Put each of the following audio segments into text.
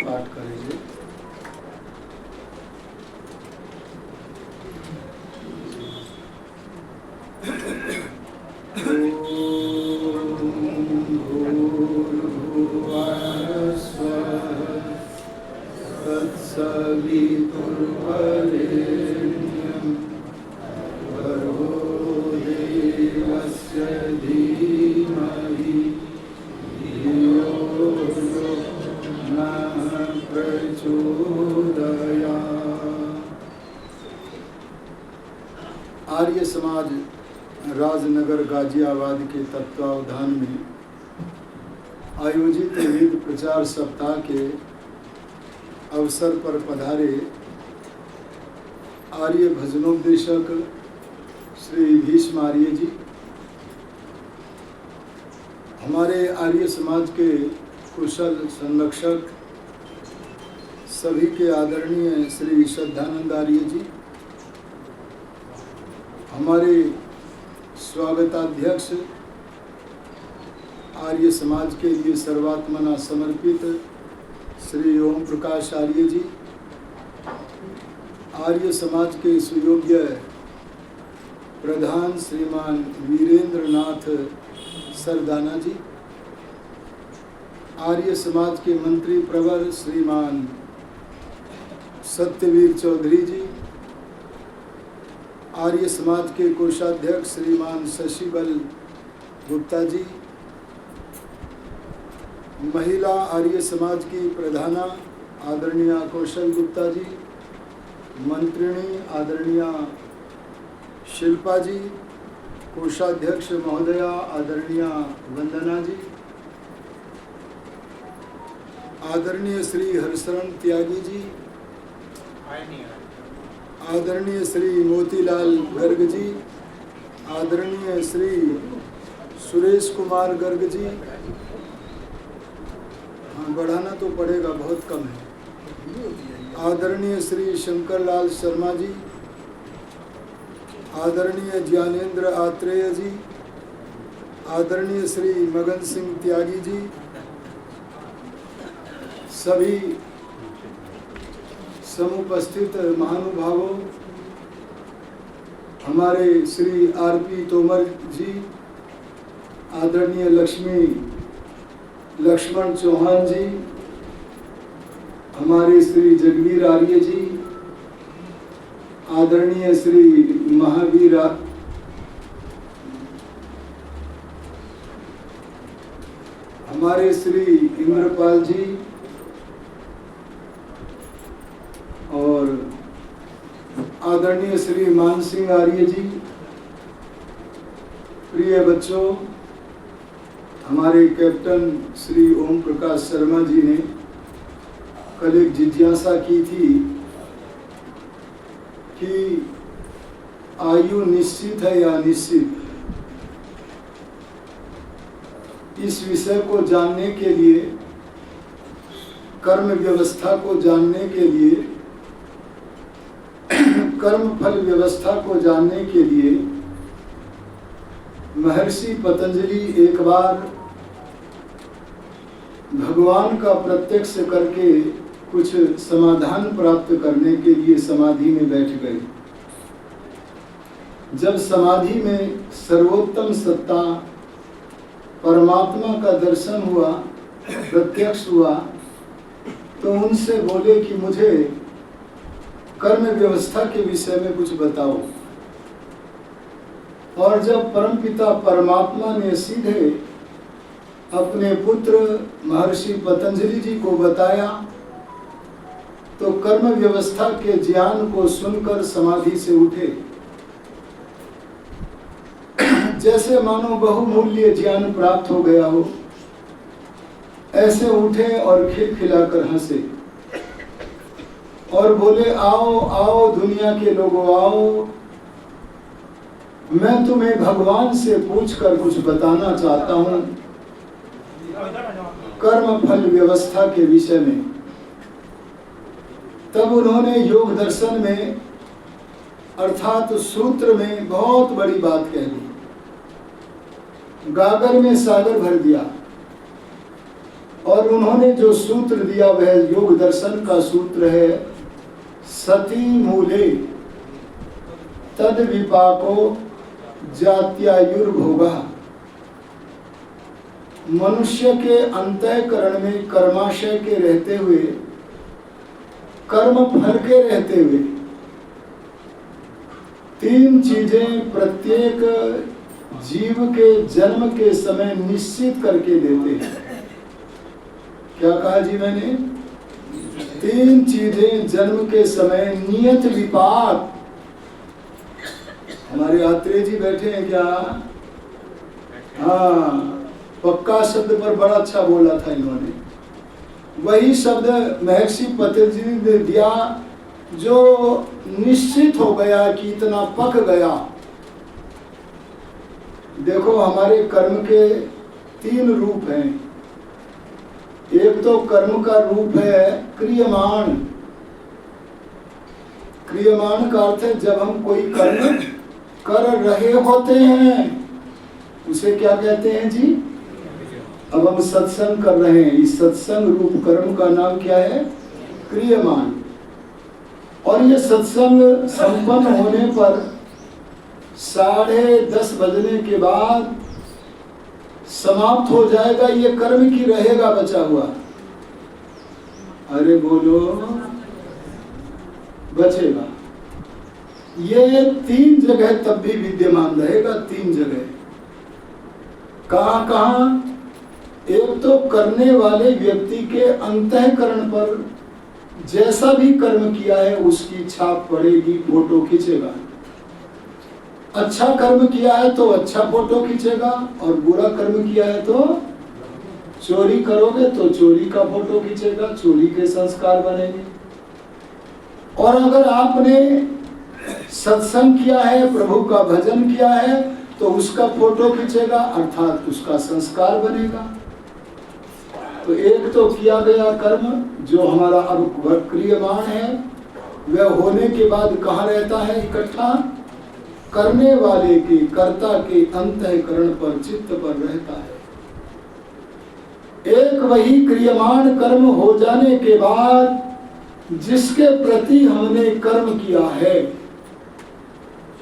पाठ करेंगे। तत्सवितुर्वरेण्यं भर्गो देवस्य धीमहि धियो यो नः प्रचोदयात्। आर्य समाज राजनगर गाजियाबाद के तत्वावधान में आयोजित वेद प्रचार सप्ताह के अवसर पर पधारे आर्य भजनोपदेशक श्री भीष्म आर्य जी, हमारे आर्य समाज के कुशल संरक्षक सभी के आदरणीय श्री श्रद्धानंद आर्य जी, हमारे स्वागताध्यक्ष आर्य समाज के लिए सर्वात्मना समर्पित श्री ओम प्रकाश आर्य जी, आर्य समाज के सुयोग्य प्रधान श्रीमान वीरेंद्र नाथ सरदाना जी, आर्य समाज के मंत्री प्रवर श्रीमान सत्यवीर चौधरी जी, आर्य समाज के कोषाध्यक्ष श्रीमान शशिबल गुप्ता जी, महिला आर्य समाज की प्रधाना आदरणीय कौशल गुप्ता जी, मंत्रिणी आदरणीय शिल्पा जी, कोषाध्यक्ष महोदया आदरणीय वंदना जी, आदरणीय श्री हरशरण त्यागी जी, आदरणीय श्री मोतीलाल गर्ग जी, आदरणीय श्री सुरेश कुमार गर्ग जी, बढ़ाना तो पड़ेगा, बहुत कम है, आदरणीय श्री शंकर लाल शर्मा जी, आदरणीय ज्ञानेंद्र आत्रेय जी, आदरणीय श्री मगन सिंह त्यागी जी, सभी समुपस्थित महानुभावों, हमारे श्री आरपी तोमर जी, आदरणीय लक्ष्मण चौहान जी, हमारे श्री जगवीर आर्य जी, आदरणीय श्री महावीर, हमारे श्री इंद्रपाल जी और आदरणीय श्री मान सिंह आर्य जी। प्रिय बच्चों, हमारे कैप्टन श्री ओम प्रकाश शर्मा जी ने कल एक जिज्ञासा की थी कि आयु निश्चित है या अनिश्चित। इस विषय को जानने के लिए, कर्म व्यवस्था को जानने के लिए, कर्म फल व्यवस्था को जानने के लिए महर्षि पतंजलि एक बार भगवान का प्रत्यक्ष करके कुछ समाधान प्राप्त करने के लिए समाधि में बैठ गए। जब समाधि में सर्वोत्तम सत्ता परमात्मा का दर्शन हुआ, प्रत्यक्ष हुआ, तो उनसे बोले कि मुझे कर्म व्यवस्था के विषय में कुछ बताओ। और जब परमपिता परमात्मा ने सीधे अपने पुत्र महर्षि पतंजलि जी को बताया, तो कर्म व्यवस्था के ज्ञान को सुनकर समाधि से उठे, जैसे मानो बहुमूल्य ज्ञान प्राप्त हो गया हो। ऐसे उठे और खिलखिलाकर हंसे और बोले, आओ आओ दुनिया के लोगों आओ, मैं तुम्हें भगवान से पूछकर कुछ बताना चाहता हूं कर्म फल व्यवस्था के विषय में। तब उन्होंने योग दर्शन में अर्थात सूत्र में बहुत बड़ी बात कह दी, गागर में सागर भर दिया और उन्होंने जो सूत्र दिया वह योग दर्शन का सूत्र है, सती मूले तद विपाको जात्यायुर्भोगः। मनुष्य के अंतःकरण में कर्माशय के रहते हुए, कर्म फल के रहते हुए, तीन चीजें प्रत्येक जीव के जन्म के समय निश्चित करके देते हैं। क्या कहा जी मैंने? तीन चीजें जन्म के समय नियत विपाक। हमारे आत्रेय जी बैठे हैं क्या? हाँ, पक्का शब्द पर बड़ा अच्छा बोला था इन्होंने। वही शब्द महर्षि पतंजलि ने दिया जो निश्चित हो गया कि इतना पक गया। देखो, हमारे कर्म के तीन रूप हैं। एक तो कर्म का रूप है क्रियमाण। क्रियमाण का अर्थ है जब हम कोई कर्म कर रहे होते हैं, उसे क्या कहते हैं जी? अब हम सत्संग कर रहे हैं, इस सत्संग रूप कर्म का नाम क्या है? क्रियमाण। और ये सत्संग संपन्न होने पर 10:30 बजने के बाद समाप्त हो जाएगा। ये कर्म की रहेगा बचा हुआ। अरे बोलो, बचेगा। ये तीन जगह तब भी विद्यमान रहेगा। तीन जगह कहाँ कहाँ? एक तो करने वाले व्यक्ति के अंतःकरण पर जैसा भी कर्म किया है उसकी छाप पड़ेगी, फोटो खींचेगा। अच्छा कर्म किया है तो अच्छा फोटो खींचेगा, और बुरा कर्म किया है तो चोरी करोगे तो चोरी का फोटो खींचेगा, चोरी के संस्कार बनेंगे। और अगर आपने सत्संग किया है, प्रभु का भजन किया है, तो उसका फोटो खींचेगा, अर्थात उसका संस्कार बनेगा। तो एक तो किया गया कर्म जो हमारा अब क्रियमाण है, वह होने के बाद कहाँ रहता है इकट्ठा? करने वाले के, कर्ता के अंतःकरण पर, चित्त पर रहता है। एक वही क्रियमाण कर्म हो जाने के बाद जिसके प्रति हमने कर्म किया है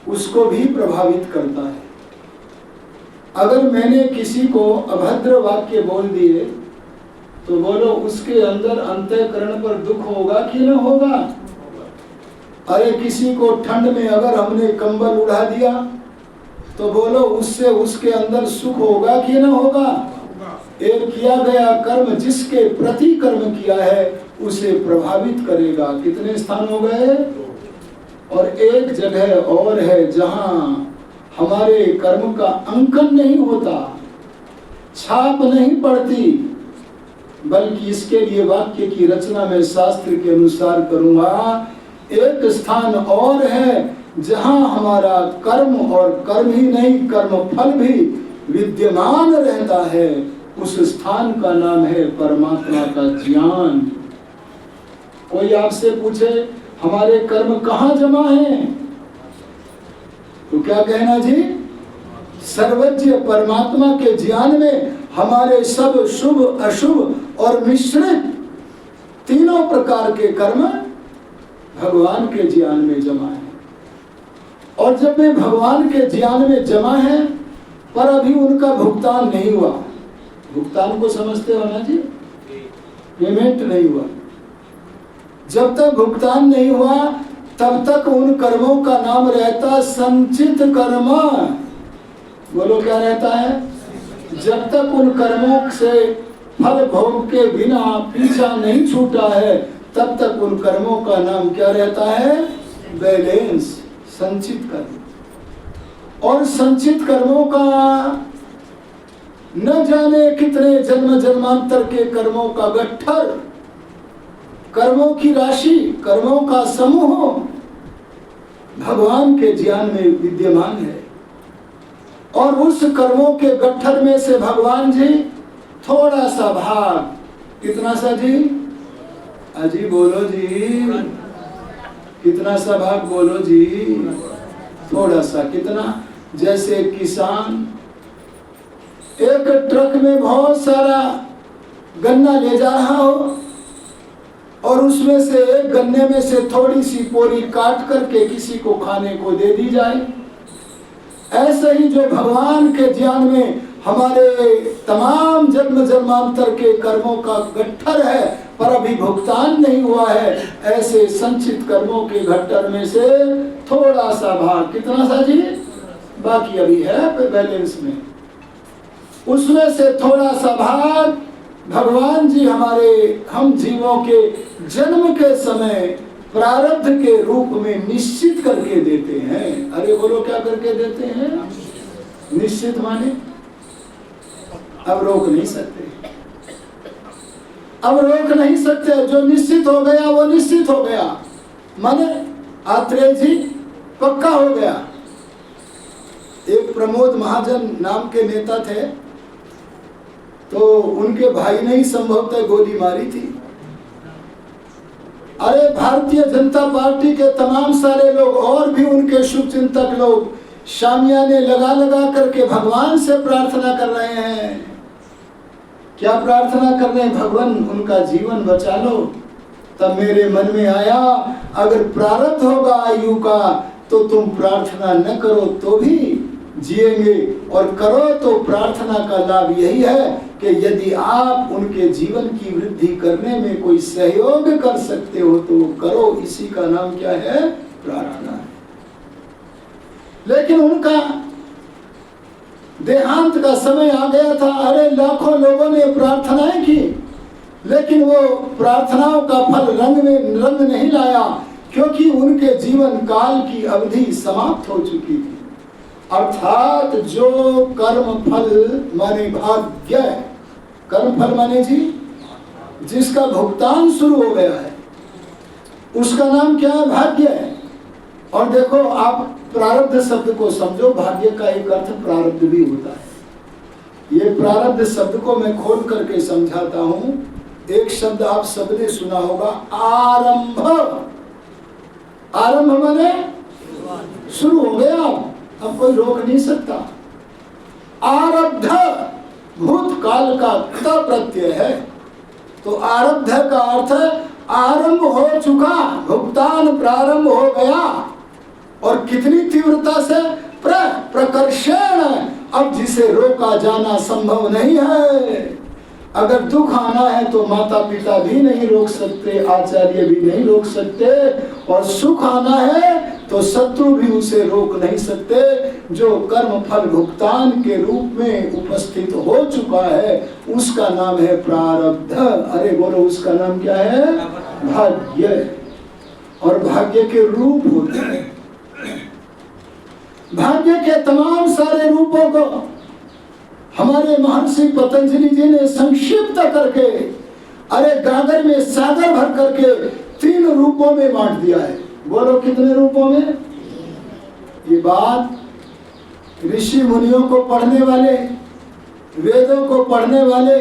उसको भी प्रभावित करता है। अगर मैंने किसी को अभद्र वाक्य बोल दिए तो बोलो उसके अंदर अंतःकरण पर दुख होगा कि न होगा? अरे किसी को ठंड में अगर हमने कंबल उड़ा दिया तो बोलो उससे उसके अंदर सुख होगा कि न होगा? एक किया गया कर्म जिसके प्रति कर्म किया है उसे प्रभावित करेगा। कितने स्थान हो गए? और एक जगह और है जहां हमारे कर्म का अंकन नहीं होता, छाप नहीं पड़ती, बल्कि इसके लिए वाक्य की रचना में शास्त्र के अनुसार करूंगा। एक स्थान और है जहां हमारा कर्म और कर्म ही नहीं, कर्म फल भी विद्यमान रहता है। उस स्थान का नाम है परमात्मा का ज्ञान। कोई आपसे पूछे हमारे कर्म कहाँ जमा हैं, तो क्या कहना जी? सर्वज्ञ परमात्मा के ज्ञान में हमारे सब शुभ, अशुभ और मिश्रित तीनों प्रकार के कर्म भगवान के ज्ञान में जमा है। और जब वे भगवान के ज्ञान में जमा है पर अभी उनका भुगतान नहीं हुआ, भुगतान को समझते हो ना जी? पेमेंट नहीं हुआ। जब तक भुगतान नहीं हुआ तब तक उन कर्मों का नाम रहता संचित कर्म। बोलो क्या रहता है? जब तक उन कर्मों से फल भोग के बिना पीछा नहीं छूटा है तब तक उन कर्मों का नाम क्या रहता है? बैलेंस, संचित कर्म। और संचित कर्मों का न जाने कितने जन्म जन्मांतर के कर्मों का गट्ठर, कर्मों की राशि, कर्मों का समूह भगवान के ज्ञान में विद्यमान है। और उस कर्मों के गट्ठर में से भगवान जी थोड़ा सा भाग, कितना सा जी? अजी बोलो जी, कितना सा भाग बोलो जी? थोड़ा सा। कितना? जैसे किसान एक ट्रक में बहुत सारा गन्ना ले जा रहा हो और उसमें से गन्ने में से थोड़ी सी पोरी काट करके किसी को खाने को दे दी जाए। ऐसे ही जो भगवान के ज्ञान में हमारे तमाम जन्म जन्मांतर के कर्मों का गट्ठर है पर अभी भुगतान नहीं हुआ है, ऐसे संचित कर्मों के गट्ठर में से थोड़ा सा भाग, कितना सा जी, बाकी अभी है बैलेंस में, उसमें से थोड़ा सा भाग भगवान जी हम जीवों के जन्म के समय प्रारब्ध के रूप में निश्चित करके देते हैं। अरे बोलो, क्या करके देते हैं? निश्चित माने अब रोक नहीं सकते, अब रोक नहीं सकते। जो निश्चित हो गया वो निश्चित हो गया, माने आत्रेय जी पक्का हो गया। एक प्रमोद महाजन नाम के नेता थे, तो उनके भाई ने ही संभवतः गोली मारी थी। अरे भारतीय जनता पार्टी के तमाम सारे लोग और भी उनके शुभ चिंतक लोग शामियाने लगा लगा करके भगवान से प्रार्थना कर रहे हैं। क्या प्रार्थना कर रहे हैं? भगवान उनका जीवन बचा लो। तब मेरे मन में आया, अगर प्रारब्ध होगा आयु का तो तुम प्रार्थना न करो तो भी जिएंगे, और करो तो प्रार्थना का लाभ यही है कि यदि आप उनके जीवन की वृद्धि करने में कोई सहयोग कर सकते हो तो करो। इसी का नाम क्या है? प्रार्थना। लेकिन उनका देहांत का समय आ गया था। अरे लाखों लोगों ने प्रार्थनाएं की, लेकिन वो प्रार्थनाओं का फल रंग नहीं लाया, क्योंकि उनके जीवन काल की अवधि समाप्त हो चुकी थी। अर्थात जो कर्म फल माने भाग्य, कर्म फल माने जी जिसका भुगतान शुरू हो गया है, उसका नाम क्या है? भाग्य है। और देखो, आप प्रारब्ध शब्द को समझो, भाग्य का एक अर्थ प्रारब्ध भी होता है। ये प्रारब्ध शब्द को मैं खोल करके समझाता हूं। एक शब्द आप सबने सुना होगा, आरंभ। आरंभ माने शुरू हो गया, अब कोई रोक नहीं सकता। आरब्ध भूतकाल का क्त प्रत्यय है, तो आरब्ध का अर्थ आरंभ हो चुका, भुगतान प्रारंभ हो गया। और कितनी तीव्रता से? प्रकर्षण, अब जिसे रोका जाना संभव नहीं है। अगर दुख आना है तो माता पिता भी नहीं रोक सकते, आचार्य भी नहीं रोक सकते, और सुख आना है तो शत्रु भी उसे रोक नहीं सकते। जो कर्म फल भुगतान के रूप में उपस्थित हो चुका है उसका नाम है प्रारब्ध। अरे बोलो, उसका नाम क्या है? भाग्य। और भाग्य के रूप होते हैं। भाग्य के तमाम सारे रूपों को हमारे महर्षि पतंजलि जी ने संक्षिप्त करके, अरे गागर में सागर भर करके 3 रूपों में बांट दिया है। बोलो, कितने रूपों में? ये बात ऋषि मुनियों को पढ़ने वाले, वेदों को पढ़ने वाले,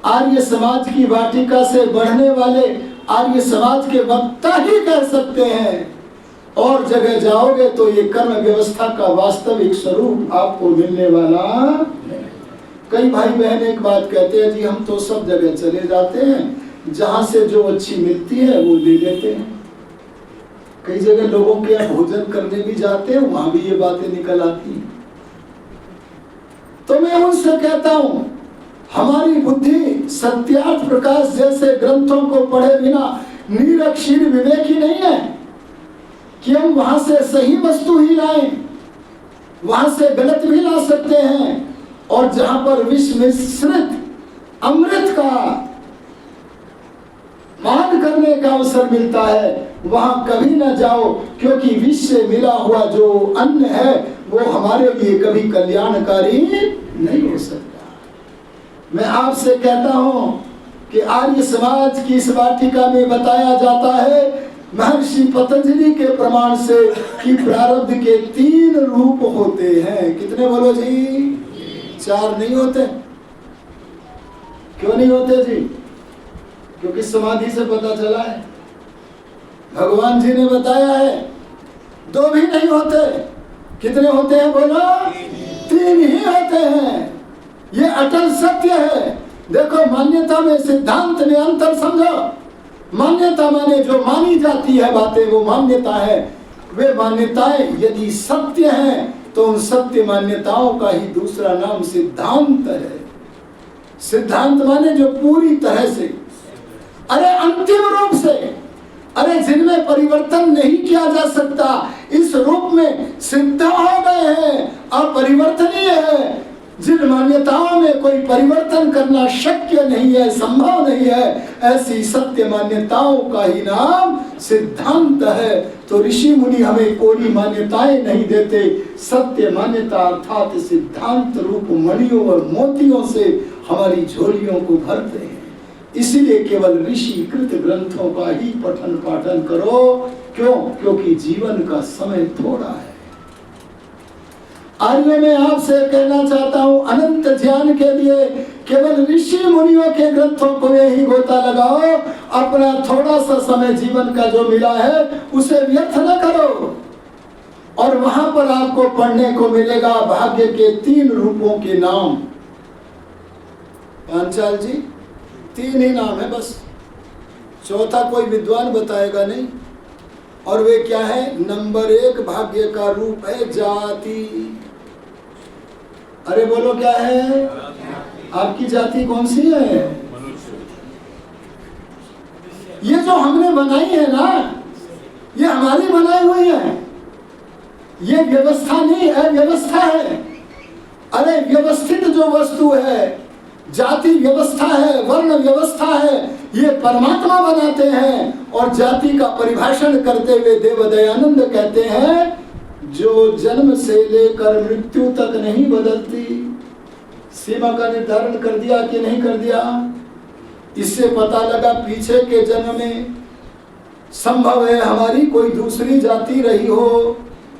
आर्य समाज की वाटिका से बढ़ने वाले आर्य समाज के वक्ता ही कह सकते हैं। और जगह जाओगे तो ये कर्म व्यवस्था का वास्तविक स्वरूप आपको मिलने वाला है। कई भाई बहन एक बात कहते हैं, जी हम तो सब जगह चले जाते हैं, जहां से जो अच्छी मिलती है वो ले लेते हैं। कई जगह लोगों के यहाँ भोजन करने भी जाते हैं, वहां भी ये बातें निकल आती हैं। तो मैं उनसे कहता हूं, हमारी बुद्धि सत्यार्थ प्रकाश जैसे ग्रंथों को पढ़े बिना निरक्षीर विवेकी नहीं है कि हम वहां से सही वस्तु ही लाएं, वहां से गलत भी ला सकते हैं। और जहां पर विष मिश्रित अमृत का पान करने का अवसर मिलता है वहां कभी न जाओ, क्योंकि विष से मिला हुआ जो अन्न है वो हमारे लिए कभी कल्याणकारी नहीं हो सकता। मैं आपसे कहता हूं कि आर्य समाज की इस वाटिका में बताया जाता है महर्षि पतंजलि के प्रमाण से कि प्रारब्ध के 3 रूप होते हैं। कितने बोलो जी? 4 नहीं होते। क्यों नहीं होते जी? क्योंकि समाधि से पता चला है, भगवान जी ने बताया है 2 भी नहीं होते। कितने होते हैं बोलो? 3 ही होते हैं। ये अटल सत्य है। देखो, मान्यता में सिद्धांत में अंतर समझो। मान्यता माने जो मानी जाती है बातें, वो मान्यता है। वे मान्यताएं यदि सत्य हैं तो उन सत्य मान्यताओं का ही दूसरा नाम सिद्धांत है। सिद्धांत माने जो पूरी तरह से, अरे अंतिम रूप से, अरे जिनमें परिवर्तन नहीं किया जा सकता, इस रूप में सिद्ध हो गए हैं, अपरिवर्तनीय है। जिन मान्यताओं में कोई परिवर्तन करना शक्य नहीं है, संभव नहीं है, ऐसी सत्य मान्यताओं का ही नाम सिद्धांत है। तो ऋषि मुनि हमें कोई मान्यताएं नहीं देते, सत्य मान्यता अर्थात सिद्धांत रूप मणियों और मोतियों से हमारी झोलियों को भरते हैं। इसलिए केवल ऋषि कृत ग्रंथों का ही पठन पाठन करो। क्यों? क्योंकि जीवन का समय थोड़ा है। आज मैं आपसे कहना चाहता हूं, अनंत ज्ञान के लिए केवल ऋषि मुनियों के ग्रंथों को ही गोता लगाओ। अपना थोड़ा सा समय जीवन का जो मिला है उसे व्यर्थ न करो। और वहां पर आपको पढ़ने को मिलेगा भाग्य के 3 रूपों के नाम। पांचाल जी, 3 ही नाम है बस, चौथा कोई विद्वान बताएगा नहीं। और वे क्या है? नंबर 1 भाग्य का रूप है जाति। अरे बोलो क्या है? आपकी जाति कौन सी है? ये जो हमने बनाई है ना, ये हमारी बनाई हुई है। ये व्यवस्था नहीं, अव्यवस्था है। अरे व्यवस्थित जो वस्तु है, जाति व्यवस्था है, वर्ण व्यवस्था है, ये परमात्मा बनाते हैं। और जाति का परिभाषण करते हुए देवदयानंद कहते हैं, जो जन्म से लेकर मृत्यु तक नहीं बदलती। सीमा का निर्धारण कर दिया कि नहीं कर दिया? इससे पता लगा पीछे के जन्म में संभव है हमारी कोई दूसरी जाति रही हो।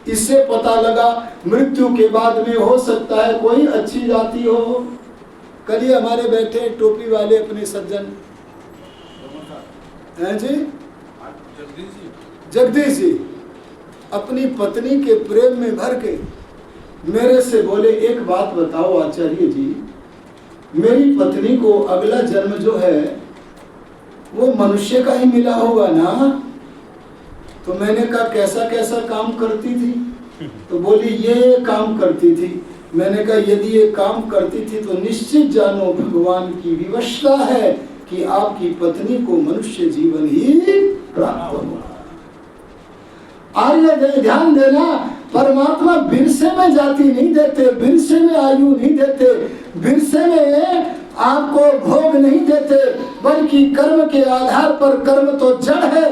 इससे पता लगा मृत्यु के बाद में हो सकता है कोई अच्छी जाति हो। कल ही हमारे बैठे टोपी वाले अपने सज्जन हैं जी, जगदीश जी, अपनी पत्नी के प्रेम में भर के मेरे से बोले, एक बात बताओ आचार्य जी, मेरी पत्नी को अगला जन्म जो है वो मनुष्य का ही मिला होगा ना? तो मैंने कहा कैसा कैसा काम करती थी? तो बोली ये काम करती थी। मैंने कहा यदि ये काम करती थी तो निश्चित जानो भगवान की विवशता है कि आपकी पत्नी को मनुष्य जीवन ही प्राप्त होगा। आर्य ध्यान देना, परमात्मा विरसे में जाति नहीं देते, विरसे में आयु नहीं देते, विरसे में आपको भोग नहीं देते, बल्कि कर्म के आधार पर। कर्म तो जड़ है,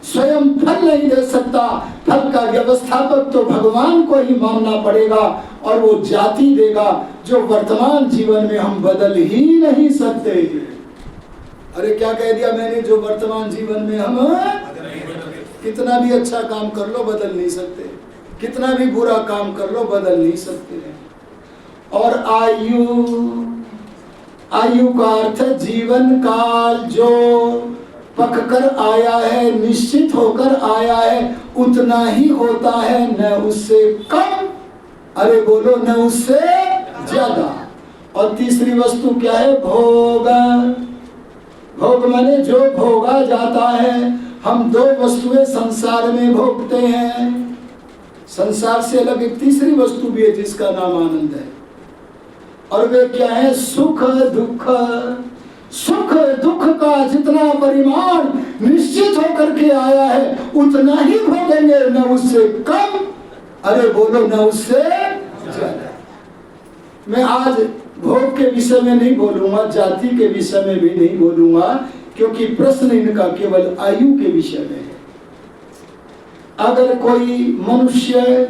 स्वयं फल नहीं दे सकता। फल का व्यवस्थापक तो भगवान को ही मानना पड़ेगा, और वो जाति देगा जो वर्तमान जीवन में हम बदल ही नहीं सकते। अरे क्या कह दिया मैंने? जो वर्तमान जीवन में हम कितना भी अच्छा काम कर लो बदल नहीं सकते, कितना भी बुरा काम कर लो बदल नहीं सकते। और आयु का अर्थ जीवन काल, जो पक कर आया है, निश्चित होकर आया है, उतना ही होता है, न उससे कम, अरे बोलो न उससे ज्यादा। और तीसरी वस्तु क्या है? भोग। भोग माने जो भोगा जाता है। हम 2 वस्तुएं संसार में भोगते हैं। संसार से अलग एक तीसरी वस्तु भी है जिसका नाम आनंद है। और वे क्या है? सुख दुख। सुख दुख का जितना परिमाण निश्चित होकर के आया है उतना ही भोगेंगे, न उससे कम, अरे बोलो न उससे ज्यादा। मैं आज भोग के विषय में नहीं बोलूंगा, जाति के विषय में भी नहीं बोलूंगा, क्योंकि प्रश्न इनका केवल आयु के विषय में है। अगर कोई मनुष्य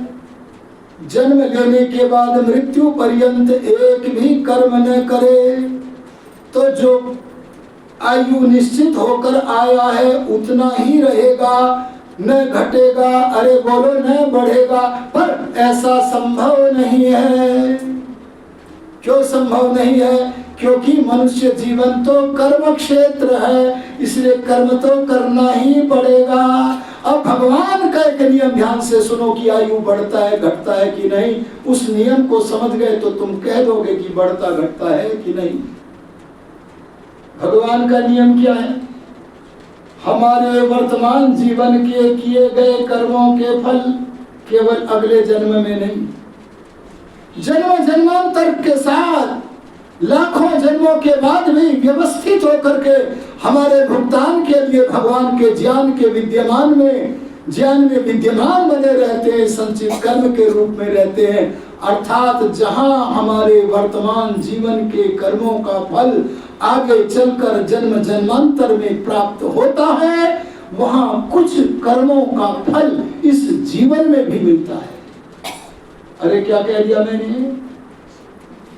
जन्म लेने के बाद मृत्यु पर्यंत एक भी कर्म न करे तो जो आयु निश्चित होकर आया है उतना ही रहेगा, न घटेगा, अरे बोलो न बढ़ेगा। पर ऐसा संभव नहीं है। क्यों संभव नहीं है? क्योंकि मनुष्य जीवन तो कर्म क्षेत्र है, इसलिए कर्म तो करना ही पड़ेगा। अब भगवान का एक नियम ध्यान से सुनो कि आयु बढ़ता है घटता है कि नहीं। उस नियम को समझ गए तो तुम कह दोगे कि बढ़ता घटता है कि नहीं। भगवान का नियम क्या है? हमारे वर्तमान जीवन के किए गए कर्मों के फल केवल अगले जन्म में नहीं, जन्म जन्मांतर के साथ लाखों जन्मों के बाद भी व्यवस्थित होकर के हमारे भुगतान के लिए भगवान के ज्ञान के ज्ञान में विद्यमान बने रहते हैं, संचित कर्म के रूप में रहते हैं। अर्थात जहां हमारे वर्तमान जीवन के कर्मों का फल आगे चलकर जन्म जन्मांतर में प्राप्त होता है, वहां कुछ कर्मों का फल इस जीवन में भी मिलता है। अरे क्या कह दिया मैंने?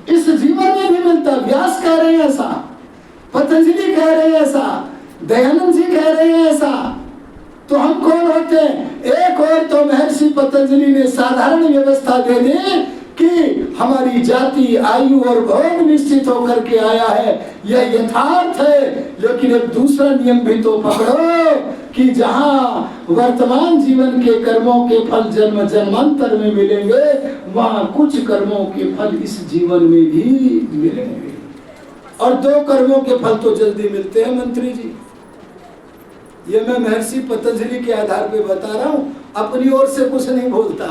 इस जीवन में भी मिलता। व्यास कह रहे हैं ऐसा, पतंजलि कह रहे हैं ऐसा, दयानंद जी कह रहे हैं ऐसा। तो हम कौन होते हैं? एक और तो महर्षि पतंजलि ने साधारण व्यवस्था दे दी कि हमारी जाति, आयु और भोग निश्चित होकर के आया है, यह यथार्थ है। लेकिन एक दूसरा नियम भी तो पकड़ो कि जहां वर्तमान जीवन के कर्मों के फल जन्म जन्मांतर में मिलेंगे, वहां कुछ कर्मों के फल इस जीवन में भी मिलेंगे। और दो कर्मों के फल तो जल्दी मिलते हैं मंत्री जी। ये मैं महर्षि पतंजलि के आधार पे बता रहा हूं, अपनी ओर से कुछ नहीं बोलता।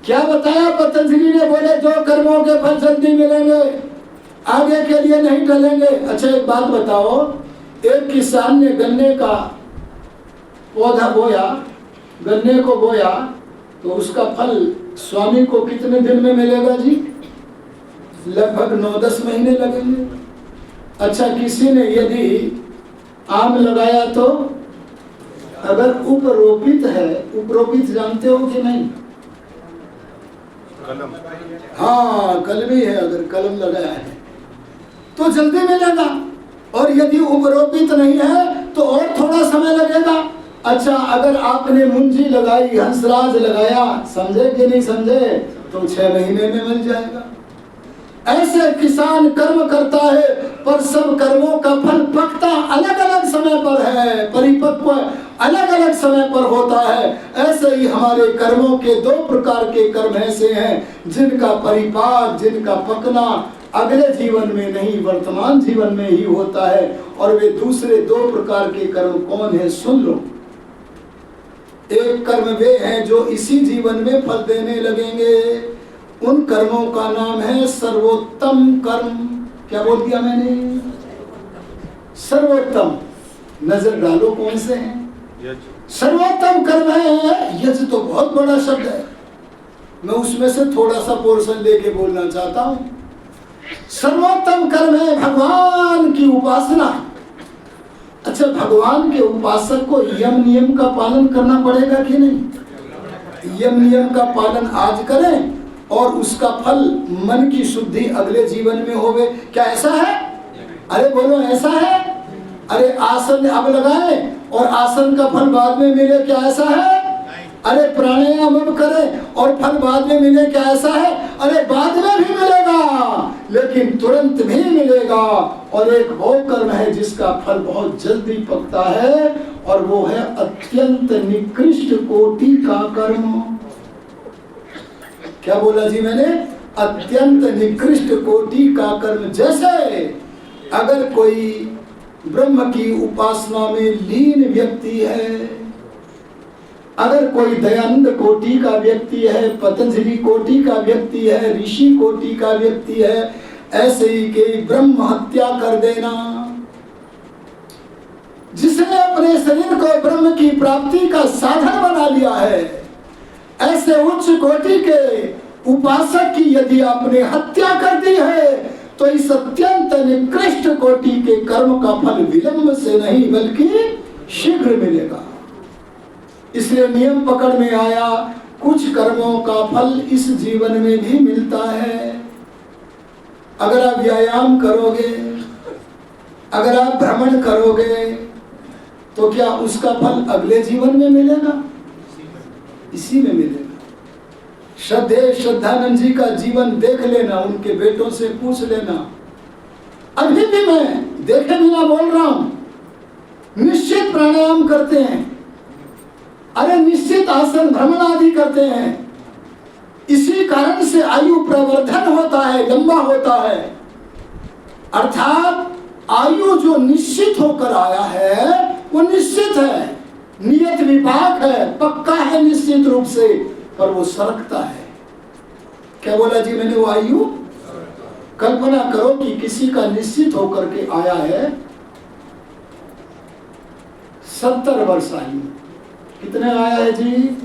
क्या बताया पतंजलि ने? बोले दो कर्मों के फल जल्दी मिलेंगे, आगे के लिए नहीं टलेंगे। अच्छा एक बात बताओ, एक किसान ने गन्ने का पौधा बोया, गन्ने को बोया, तो उसका फल स्वामी को कितने दिन में मिलेगा जी? लगभग 9-10 महीने लगेंगे। अच्छा किसी ने यदि आम लगाया तो अगर उपरोपित है, उपरोपित जानते हो कि नहीं? कलम। हाँ कलमी है, अगर कलम लगाया है तो जल्दी मिलेगा, और यदि उपरोपित नहीं है तो और थोड़ा समय लगेगा। अच्छा अगर आपने मुंजी लगाई, हंसराज लगाया, समझे कि नहीं समझे, तो 6 महीने में मिल जाएगा। ऐसे किसान कर्म करता है, पर सब कर्मों का फल पकता अलग अलग समय पर है, परिपक्व अलग अलग समय पर होता है। ऐसे ही हमारे कर्मों के 2 प्रकार के कर्म ऐसे हैं जिनका परिपाक, जिनका पकना अगले जीवन में नहीं, वर्तमान जीवन में ही होता है। और वे दूसरे 2 प्रकार के कर्म कौन है? सुन लो। एक कर्म वे हैं जो इसी जीवन में फल देने लगेंगे, उन कर्मों का नाम है सर्वोत्तम कर्म। क्या बोल दिया मैंने? सर्वोत्तम। नजर डालो कौन से हैं? सर्वोत्तम कर्म है। यज तो बहुत बड़ा शब्द है, मैं उसमें से थोड़ा सा पोर्शन लेके बोलना चाहता हूं। सर्वोत्तम कर्म है भगवान की उपासना। अच्छा भगवान के उपासक को यम नियम का पालन करना पड़ेगा कि नहीं? यम नियम का पालन आज करें और उसका फल मन की शुद्धि अगले जीवन में होवे। क्या ऐसा है? अरे बोलो ऐसा है? अरे आसन अब लगाए और आसन का फल बाद में मिले, क्या ऐसा है? अरे प्राणायाम अब करें और फल बाद में मिले, क्या ऐसा है? अरे बाद में भी मिलेगा लेकिन तुरंत भी मिलेगा। और एक वो कर्म है जिसका फल बहुत जल्दी पकता है, और वो है अत्यंत निकृष्ट कोटि का कर्म। क्या बोला जी मैंने? अत्यंत निकृष्ट कोटि का कर्म। जैसे अगर कोई ब्रह्म की उपासना में लीन व्यक्ति है, अगर कोई दयानंद कोटि का व्यक्ति है, पतंजलि कोटि का व्यक्ति है, ऋषि कोटि का व्यक्ति है, ऐसे ही के ब्रह्म हत्या कर देना, जिसने अपने शरीर को ब्रह्म की प्राप्ति का साधन बना लिया है, ऐसे उच्च कोटि के उपासक की यदि आपने हत्या कर दी है, तो इस अत्यंत निकृष्ट कोटि के कर्म का फल विलंब से नहीं बल्कि शीघ्र मिलेगा। इसलिए नियम पकड़ में आया, कुछ कर्मों का फल इस जीवन में भी मिलता है। अगर आप व्यायाम करोगे, अगर आप भ्रमण करोगे, तो क्या उसका फल अगले जीवन में मिलेगा? इसी में मिलेगा। श्रद्धानंद जी का जीवन देख लेना, उनके बेटों से पूछ लेना। अभी भी मैं देखे बिना बोल रहा हूं। निश्चित प्राणायाम करते हैं, अरे निश्चित आसन भ्रमण आदि करते हैं। इसी कारण से आयु प्रवर्धन होता है, लंबा होता है। अर्थात आयु जो निश्चित होकर आया है वो निश्चित है, नियत विभाग है, पक्का है निश्चित रूप से, पर वो सरकता है। क्या बोला जी मैंने? वो आयु, कल्पना करो कि किसी का निश्चित होकर के आया है 70 वर्ष आयु, कितने आया है जी?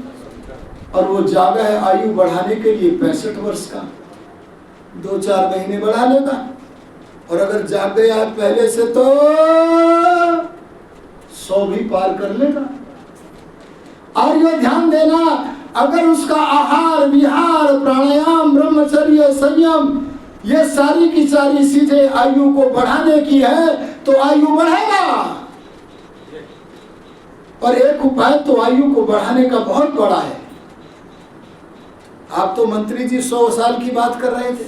और वो जागा है आयु बढ़ाने के लिए 65 वर्ष का, 2-4 महीने बढ़ा लेगा। और अगर जाग गया पहले से तो 100 भी पार कर लेगा। और ये ध्यान देना, अगर उसका आहार विहार प्राणायाम ब्रह्मचर्य संयम ये सारी की सारी चीजें आयु को बढ़ाने की है तो आयु बढ़ेगा। और एक उपाय तो आयु को बढ़ाने का बहुत बड़ा है। आप तो मंत्री जी 100 साल की बात कर रहे थे,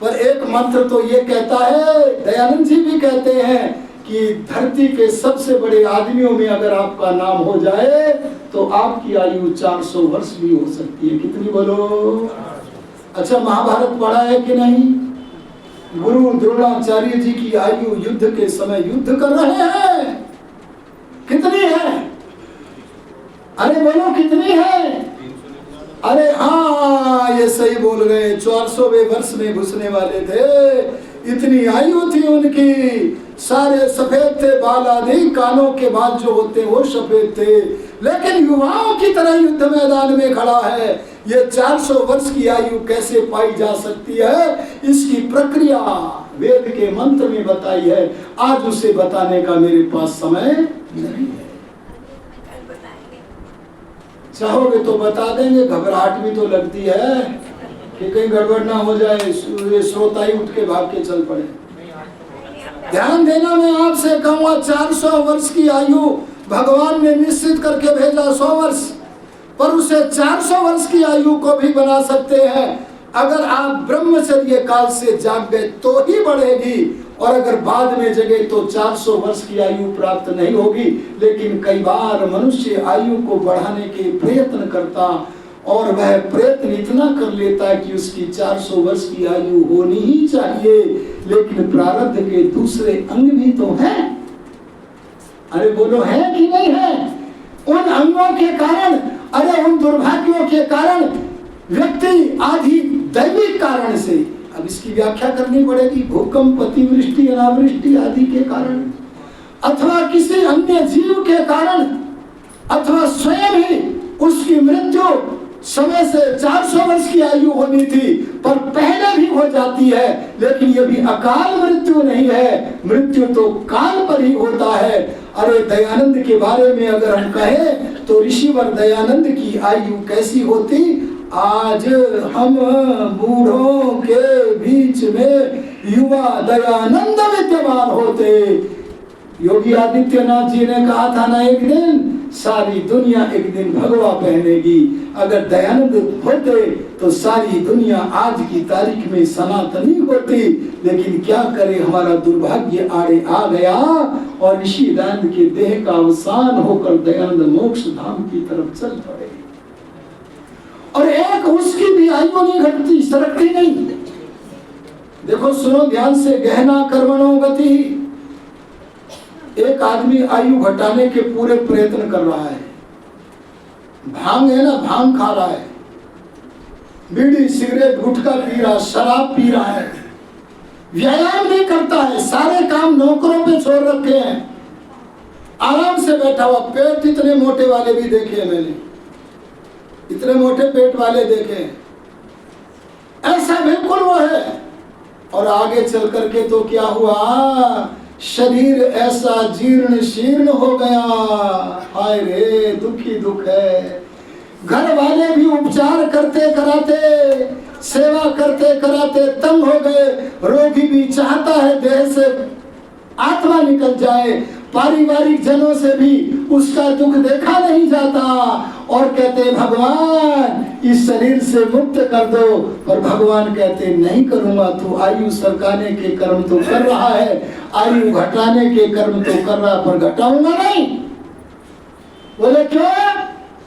पर एक मंत्र तो ये कहता है, दयानंद जी भी कहते हैं कि धरती के सबसे बड़े आदमियों में अगर आपका नाम हो जाए तो आपकी आयु 400 वर्ष भी हो सकती है। कितनी बोलो? अच्छा, महाभारत पढ़ा है कि नहीं? गुरु द्रोणाचार्य जी की आयु युद्ध के समय युद्ध कर रहे हैं, कितनी है? अरे बोलो कितनी है? अरे हाँ, ये सही बोल गए, 400वें वर्ष में घुसने वाले थे, इतनी आयु थी उनकी, सारे सफेद थे, बाल आदि कानों के बाल जो होते वो सफेद थे, लेकिन युवाओं की तरह युद्ध मैदान में खड़ा है। ये 400 वर्ष की आयु कैसे पाई जा सकती है, इसकी प्रक्रिया वेद के मंत्र में बताई है। आज उसे बताने का मेरे पास समय नहीं है। चाहोगे तो बता देंगे, घबराहट भी तो लगती है कि कहीं गड़बड़ ना हो जाए, श्रोता ही उठ के भाग के चल पड़े। ध्यान देना, मैं आपसे कहूँगा 400 वर्ष की आयु भगवान ने निश्चित करके भेजा 100 वर्ष, पर उसे 400 वर्ष की आयु को भी बना सकते हैं। अगर आप ब्रह्मचर्य काल से जाग गए तो ही बढ़ेगी, और अगर बाद में जगे तो 400 वर्ष की आयु प्राप्त नहीं होगी। लेकिन कई बार मनुष्य आयु को बढ़ाने के प्रयत्न करता, और वह प्रयत्न इतना कर लेता है कि उसकी 400 वर्ष की आयु होनी ही चाहिए, लेकिन प्रारब्ध के दूसरे अंग भी तो हैं। अरे बोलो, है कि नहीं है? उन अंगों के कारण, अरे उन दुर्भाग्यों के कारण व्यक्ति आदि दैविक कारण से, अब इसकी व्याख्या करनी पड़ेगी, भूकंप अतिवृष्टि अनावृष्टि आदि के कारण, अथवा किसी अन्य जीव के कारण, अथवा स्वयं ही उसकी मृत्यु समय से 400 वर्ष की आयु होनी थी पर पहले भी हो जाती है। लेकिन ये भी अकाल मृत्यु नहीं है, मृत्यु तो काल पर ही होता है। अरे दयानंद के बारे में अगर हम कहें तो ऋषिवर दयानंद की आयु कैसी होती? आज हम बूढ़ों के बीच में युवा दयानंद विद्यमान होते। योगी आदित्यनाथ जी ने कहा था ना, एक दिन सारी दुनिया एक दिन भगवा पहनेगी। अगर दयानंद होते तो सारी दुनिया आज की तारीख में सनातनी होती। लेकिन क्या करे, हमारा दुर्भाग्य आड़े आ गया और ऋषि दयानंद के देह का अवसान होकर दयानंद मोक्ष धाम की तरफ चल पड़े। और एक उसकी भी आयु नहीं घटती, सरकती नहीं। देखो सुनो ध्यान से, गहना कर्मणो गति। एक आदमी आयु घटाने के पूरे प्रयत्न कर रहा है, भांग है ना, भांग खा रहा है, बीड़ी सिगरेट गुटखा पी रहा, शराब पी रहा है, व्यायाम नहीं करता है, सारे काम नौकरों पे छोड़ रखे हैं, आराम से बैठा हुआ। पेट इतने मोटे वाले भी देखे मैंने, इतने मोटे पेट वाले देखे, ऐसा बिल्कुल वो है। और आगे चल करके तो क्या हुआ, शरीर ऐसा जीर्ण शीर्ण हो गया। हाय रे, दुखी दुख है। घर वाले भी उपचार करते कराते, सेवा करते कराते तंग हो गए। रोगी भी चाहता है देह से आत्मा निकल जाए, पारिवारिक जनों से भी उसका दुख देखा नहीं जाता, और कहते भगवान इस शरीर से मुक्त कर दो। और भगवान कहते नहीं करूंगा, तू आयु सरकाने के कर्म तो कर रहा है, आयु घटाने के कर्म तो कर रहा, पर घटाऊंगा नहीं। बोले क्यों?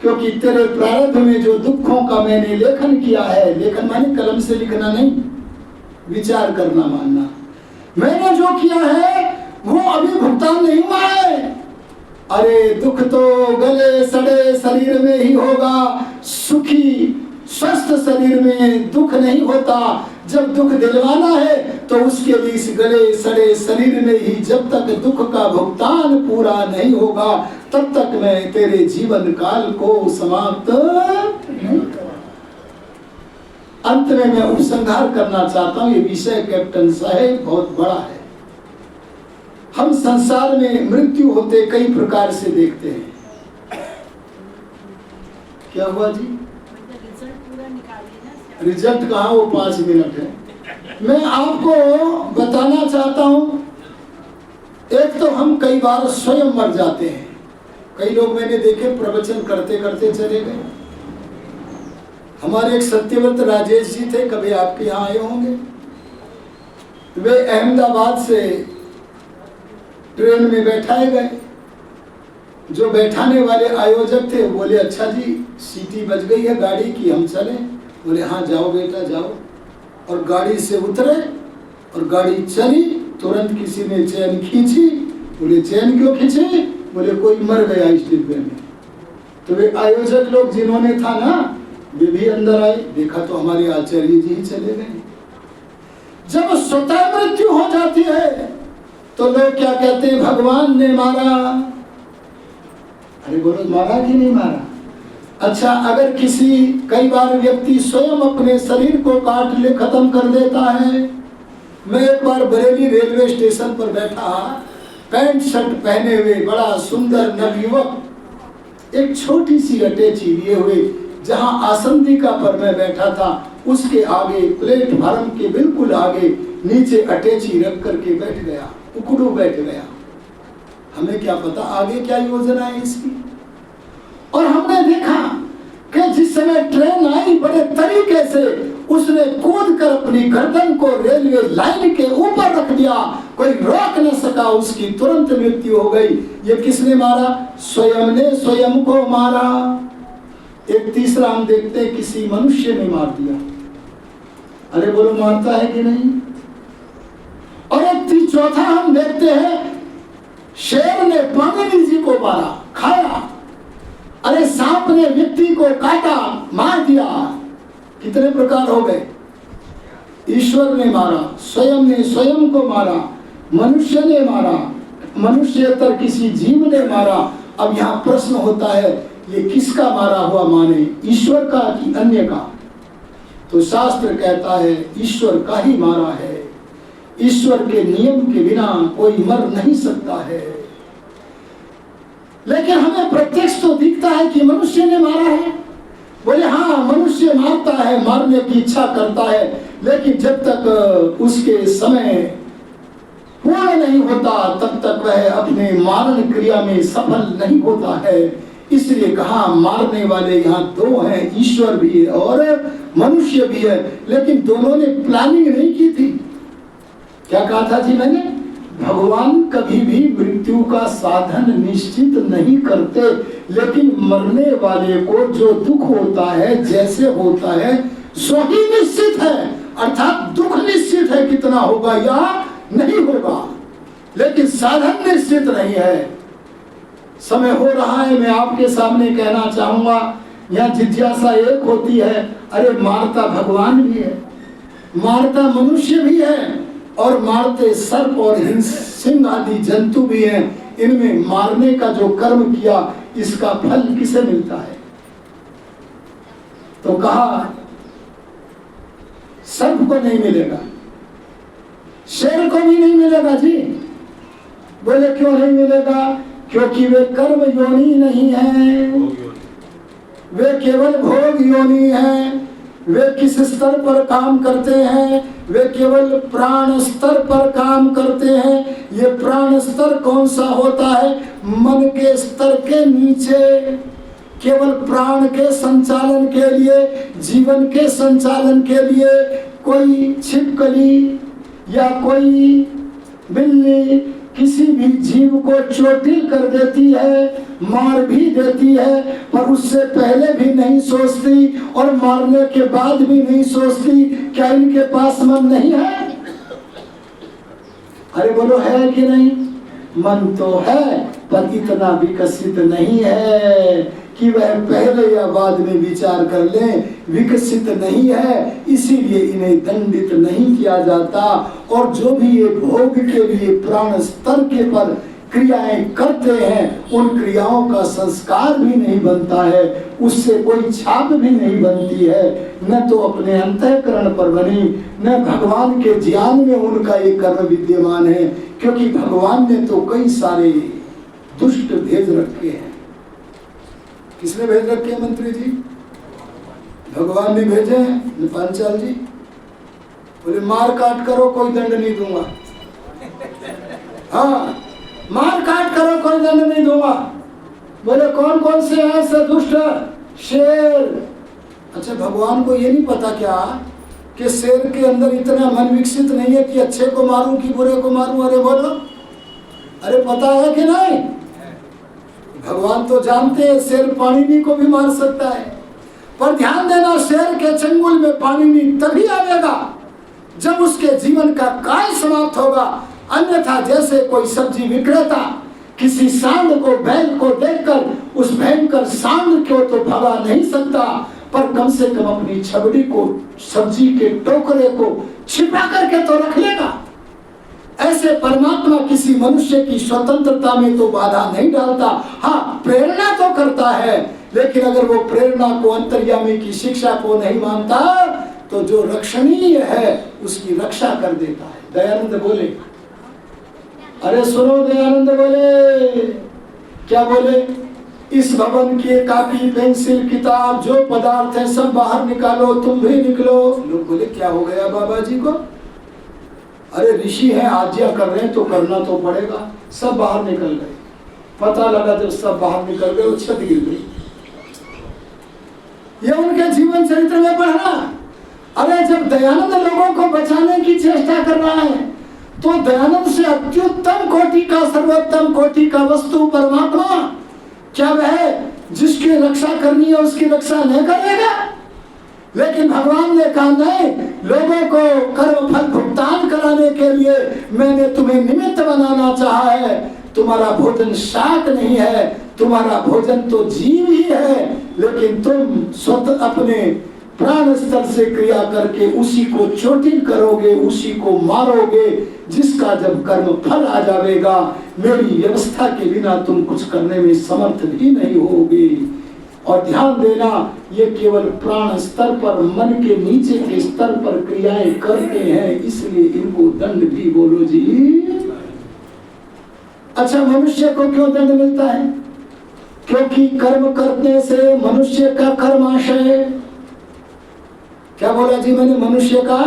क्योंकि तेरे प्रारब्ध में जो दुखों का मैंने लेखन किया है, लेखन माने कलम से लिखना नहीं, विचार करना मानना, मैंने जो किया है वो अभी भुगतान नहीं हुआ है। अरे दुख तो गले सड़े शरीर में ही होगा, सुखी स्वस्थ शरीर में दुख नहीं होता। जब दुख दिलवाना है तो उसके लिए इस गले सड़े शरीर में ही जब तक दुख का भुगतान पूरा नहीं होगा तब तक मैं तेरे जीवन काल को समाप्त नहीं करूंगा। अंत में मैं उपसंहार करना चाहता हूं। ये विषय कैप्टन साहब बहुत बड़ा है। हम संसार में मृत्यु होते कई प्रकार से देखते हैं। क्या हुआ जी? रिजल्ट कहाँ? वो 5 मिनट है। मैं आपको बताना चाहता हूं, एक तो हम कई बार स्वयं मर जाते हैं। कई लोग मैंने देखे प्रवचन करते करते चले गए। हमारे एक सत्यव्रत राजेश जी थे, कभी आपके यहाँ आए होंगे। वे अहमदाबाद से ट्रेन में बैठाए गए। जो बैठाने वाले आयोजक थे बोले अच्छा जी सीटी बज गई है गाड़ी की, हम चले। बोले हाँ जाओ बेटा जाओ। और गाड़ी से उतरे और गाड़ी चली। तुरंत किसी ने चैन खींची। बोले चैन क्यों खींची? बोले कोई मर गया इस डिब्बे में। तो वे आयोजक लोग जिन्होंने था ना, वे भी अंदर आए। देखा तो हमारे आचार्य जी ही चले गए। जब स्वतः मृत्यु हो जाती है तो लोग क्या कहते हैं? भगवान ने मारा। अरे बोलो मारा कि नहीं मारा? अच्छा, अगर कई बार व्यक्ति स्वयं अपने शरीर को काट ले खत्म कर देता है। मैं एक बार बरेली रेलवे स्टेशन पर बैठा, पैंट शर्ट पहने हुए बड़ा सुंदर नवयुवक एक छोटी सी अटैची लिए हुए, जहां आसंदिका पर मैं बैठा था उसके आगे प्लेटफार्म के बिल्कुल आगे नीचे अटैची रख करके बैठ गया, उकड़ू बैठ गया। हमें क्या पता आगे क्या योजना है इसकी। और हमने देखा कि जिस समय ट्रेन आई बड़े तरीके से उसने कूद कर अपनी गर्दन को रेलवे लाइन के ऊपर रख दिया। कोई रोक न सका, उसकी तुरंत मृत्यु हो गई। ये किसने मारा? स्वयं ने स्वयं को मारा। एक तीसरा हम देखते हैं किसी मनुष्य ने मार दिया। अरे बोलो मारता है कि नहीं? और एक चौथा हम देखते हैं शेर ने पाणिनि जी को मारा, खाया। अरे सांप ने व्यक्ति को काटा, मार दिया। कितने प्रकार हो गए? ईश्वर ने मारा, स्वयं ने स्वयं को मारा, मनुष्य ने मारा, मनुष्यतर किसी जीव ने मारा। अब यहाँ प्रश्न होता है ये किसका मारा हुआ माने, ईश्वर का कि अन्य का? तो शास्त्र कहता है ईश्वर का ही मारा है। ईश्वर के नियम के बिना कोई मर नहीं सकता है। लेकिन हमें प्रत्यक्ष तो दिखता है कि मनुष्य ने मारा है। बोले हाँ मनुष्य मारता है, मारने की इच्छा करता है, लेकिन जब तक उसके समय पूर्ण नहीं होता तब तक वह अपने मारण क्रिया में सफल नहीं होता है। इसलिए कहा मारने वाले यहाँ दो हैं, ईश्वर भी है और मनुष्य भी है। लेकिन दोनों ने प्लानिंग नहीं की थी। क्या कहा था जी मैंने? भगवान कभी भी मृत्यु का साधन निश्चित नहीं करते, लेकिन मरने वाले को जो दुख होता है जैसे होता है सो ही निश्चित है। अर्थात दुख निश्चित है कितना होगा या नहीं होगा, लेकिन साधन निश्चित नहीं है। समय हो रहा है, मैं आपके सामने कहना चाहूंगा, यहाँ जिज्ञासा एक होती है, अरे मारता भगवान भी है, मारता मनुष्य भी है और मारते सर्प और सिंह आदि जंतु भी हैं। इनमें मारने का जो कर्म किया इसका फल किसे मिलता है? तो कहा सर्प को नहीं मिलेगा, शेर को भी नहीं मिलेगा जी। बोले क्यों नहीं मिलेगा? क्योंकि वे कर्म योनि नहीं है, वे केवल भोग योनि है। वे किस स्तर पर काम करते हैं? वे केवल प्राण स्तर पर काम करते हैं। ये प्राण स्तर कौन सा होता है? मन के स्तर के नीचे, केवल प्राण के संचालन के लिए, जीवन के संचालन के लिए कोई छिपकली या कोई बिल्ली किसी भी जीव को चोटिल कर देती है, मार भी देती है, पर उससे पहले भी नहीं सोचती और मारने के बाद भी नहीं सोचती क्या इनके पास मन नहीं है? अरे बोलो है कि नहीं? मन तो है पर इतना विकसित नहीं है कि वह पहले या बाद में विचार कर ले। विकसित नहीं है, इसीलिए इन्हें दंडित नहीं किया जाता। और जो भी ये भोग के लिए प्राण स्तर के पर क्रियाएं करते हैं, उन क्रियाओं का संस्कार भी नहीं बनता है, उससे कोई छाप भी नहीं बनती है। न तो अपने अंतःकरण पर बनी, न भगवान के ज्ञान में उनका ये कर्म विद्यमान है, क्योंकि भगवान ने तो कई सारे दुष्ट भेज रखे हैं। किसने भेज रखे हैं मंत्री जी? भगवान ने भेजे हैं। पांचाल जी बोले मार काट करो कोई दंड नहीं दूंगा। हाँ, मार काट करो कोई दंड नहीं दूंगा। बोले कौन कौन से हैं ऐसे दुष्ट? शेर। अच्छा, भगवान को ये नहीं पता क्या कि शेर के अंदर इतना मन विकसित नहीं है कि अच्छे को मारूं कि बुरे को मारूं? अरे बोलो, अरे पता है कि नहीं? भगवान तो जानते हैं शेर पाणिनि को भी मार सकता है, पर ध्यान देना, शेर के चंगुल में पाणिनि तभी आवेगा जब उसके जीवन का काल समाप्त होगा। अन्यथा जैसे कोई सब्जी विक्रेता किसी सांड को, बैल को देखकर उस भयंकर सांड को तो भगा नहीं सकता, पर कम से कम अपनी छबड़ी को, सब्जी के टोकरे को छिपा करके तो रख लेगा। ऐसे परमात्मा किसी मनुष्य की स्वतंत्रता में तो बाधा नहीं डालता। हाँ, प्रेरणा तो करता है, लेकिन अगर वो प्रेरणा को, अंतर्यामी की शिक्षा को नहीं मानता तो जो रक्षणीय है उसकी रक्षा कर देता है। दयानंद बोले, अरे सुनो, दयानंद बोले, क्या बोले? इस भवन की कॉपी, पेंसिल, किताब, जो पदार्थ है सब बाहर निकालो, तुम भी निकलो। लोग बोले क्या हो गया बाबा जी को? अरे ऋषि है, आज्ञा कर रहे हैं तो करना तो पड़ेगा। सब बाहर निकल गए। पता लगा जब सब बाहर निकल गए, छत गिर गई। ये उनके जीवन चरित्र में पढ़ना। अरे जब दयानंद लोगों को बचाने की चेष्टा कर रहा है, तो दयानंद से अत्युत्तम कोटि का, सर्वोत्तम कोटि का वस्तु परमात्मा, क्या वह जिसकी रक्षा करनी है उसकी रक्षा नहीं करेगा? लेकिन भगवान ने कहा नहीं, लोगों को कर्म फल भुगतान कराने के लिए मैंने तुम्हें निमित्त बनाना चाहा है। तुम्हारा भोजन शाक नहीं है, तुम्हारा भोजन तो जीव ही है, लेकिन तुम स्वतः अपने प्राण स्तर से क्रिया करके उसी को चोटिल करोगे, उसी को मारोगे, जिसका जब कर्म फल आ जाएगा, मेरी व्यवस्था के बिना तुम कुछ करने में समर्थ भी नहीं होगे। और ध्यान देना, ये केवल प्राण स्तर पर, मन के नीचे के स्तर पर क्रियाएं करते हैं, इसलिए इनको दंड भी बोलो जी। अच्छा, मनुष्य को क्यों दंड मिलता है? क्योंकि कर्म करने से मनुष्य का कर्माशय, क्या बोला जी मैंने? मनुष्य का,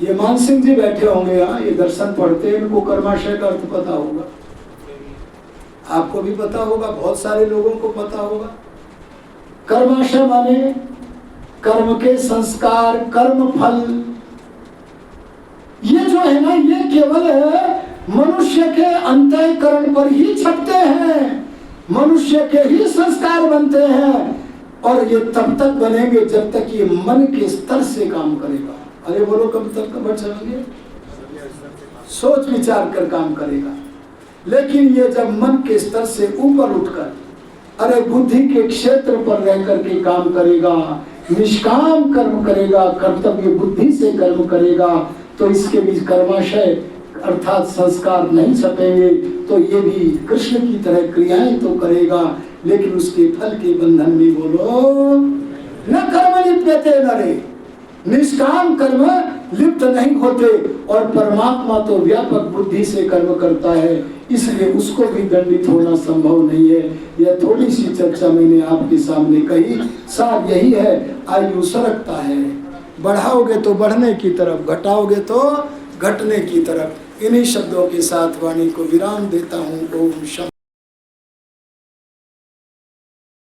ये मान सिंह जी बैठे होंगे यहाँ, ये दर्शन पढ़ते हैं, इनको कर्माशय का अर्थ पता होगा, आपको भी पता होगा, बहुत सारे लोगों को पता होगा। कर्माशय माने कर्म के संस्कार, कर्म फल। ये जो है ना, ये केवल मनुष्य के अंतःकरण पर ही छपते हैं, मनुष्य के ही संस्कार बनते हैं, और ये तब तक बनेंगे जब तक ये मन के स्तर से काम करेगा। अरे बोलो, कब तक बढ़ चलेंगे? सोच विचार कर काम करेगा। लेकिन ये जब मन के स्तर से ऊपर उठकर, अरे बुद्धि के क्षेत्र पर रह करके काम करेगा, निष्काम कर्म करेगा, कर्तव्य बुद्धि से कर्म करेगा, तो इसके बीच कर्माशय अर्थात संस्कार नहीं छपेंगे। तो ये भी कृष्ण की तरह क्रियाएं तो करेगा, लेकिन उसके फल के बंधन में बोलो न कर्म लिप्यते नरे, निष्काम कर्म लिप्त नहीं होते। और परमात्मा तो व्यापक बुद्धि से कर्म करता है, इसलिए उसको भी दंडित होना संभव नहीं है। यह थोड़ी सी चर्चा मैंने आपके सामने कही, सार यही है, आयु सरकता है, बढ़ाओगे तो बढ़ने की तरफ, घटाओगे तो घटने की तरफ। इन्हीं शब्दों के साथ वाणी को विराम देता हूँ। ओम शांति।